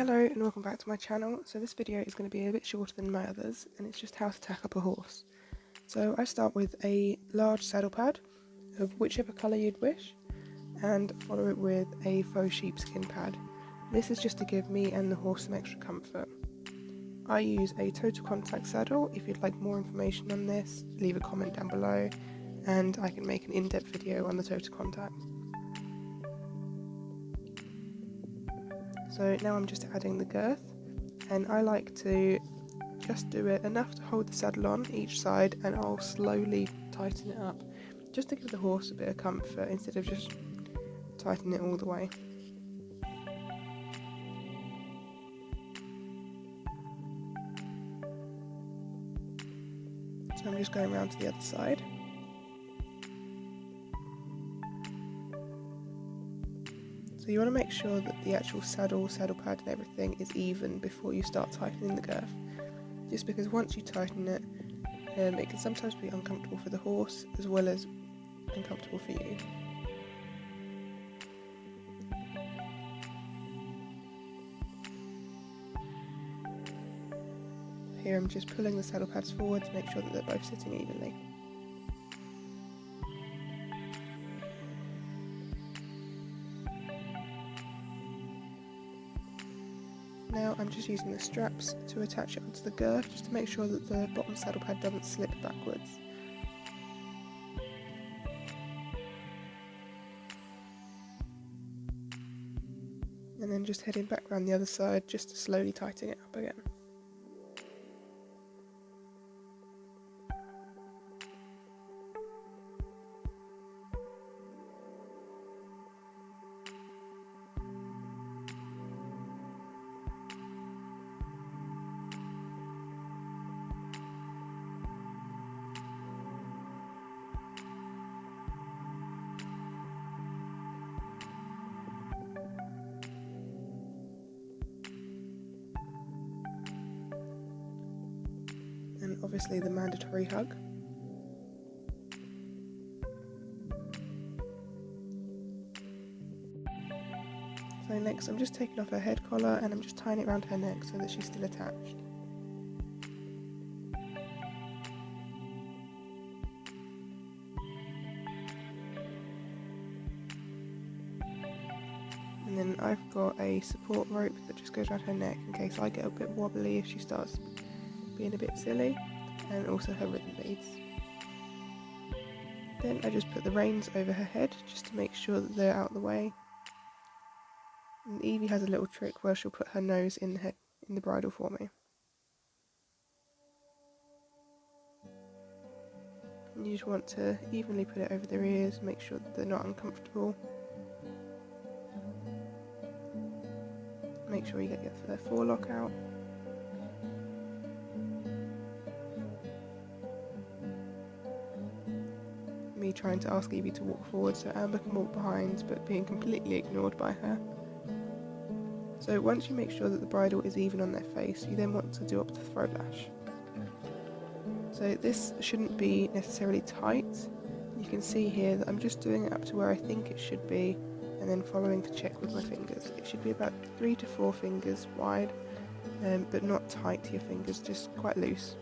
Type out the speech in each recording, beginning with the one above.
Hello and welcome back to my channel. So this video is going to be a bit shorter than my others, and it's just how to tack up a horse. So I start with a large saddle pad of whichever colour you'd wish, and follow it with a faux sheepskin pad. This is just to give me and the horse some extra comfort. I use a total contact saddle. If you'd like more information on this, leave a comment down below and I can make an in-depth video on the total contact. So now I'm just adding the girth, and I like to just do it enough to hold the saddle on each side, and I'll slowly tighten it up just to give the horse a bit of comfort instead of just tightening it all the way. So I'm just going around to the other side. So you want to make sure that the actual saddle pad and everything is even before you start tightening the girth. Just because once you tighten it, it can sometimes be uncomfortable for the horse as well as uncomfortable for you. Here I'm just pulling the saddle pads forward to make sure that they're both sitting evenly. Now I'm just using the straps to attach it onto the girth just to make sure that the bottom saddle pad doesn't slip backwards. And then just heading back around the other side just to slowly tighten it up again. And obviously the mandatory hug. So next I'm just taking off her head collar and I'm just tying it around her neck so that she's still attached. And then I've got a support rope that just goes around her neck in case I get a bit wobbly if she starts being a bit silly, and also her rhythm beads. Then I just put the reins over her head just to make sure that they're out of the way. And Evie has a little trick where she'll put her nose in the bridle for me. And you just want to evenly put it over their ears, make sure that they're not uncomfortable. Make sure you get their forelock out. Me trying to ask Evie to walk forward so Amber can walk behind, but being completely ignored by her. So once you make sure that the bridle is even on their face, you then want to do up the throw lash. So this shouldn't be necessarily tight. You can see here that I'm just doing it up to where I think it should be, and then following to check with my fingers. It should be about 3 to 4 fingers wide, but not tight to your fingers, just quite loose.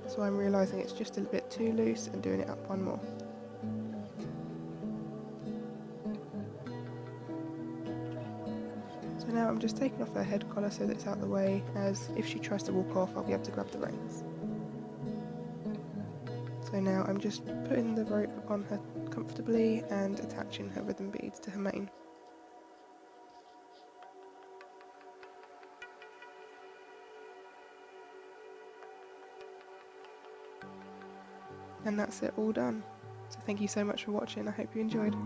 So I'm realising it's just a bit too loose and doing it up one more. So now I'm just taking off her head collar so that it's out of the way, as if she tries to walk off I'll be able to grab the reins. So now I'm just putting the rope on her comfortably and attaching her rhythm beads to her mane. And that's it, all done. So thank you so much for watching, I hope you enjoyed.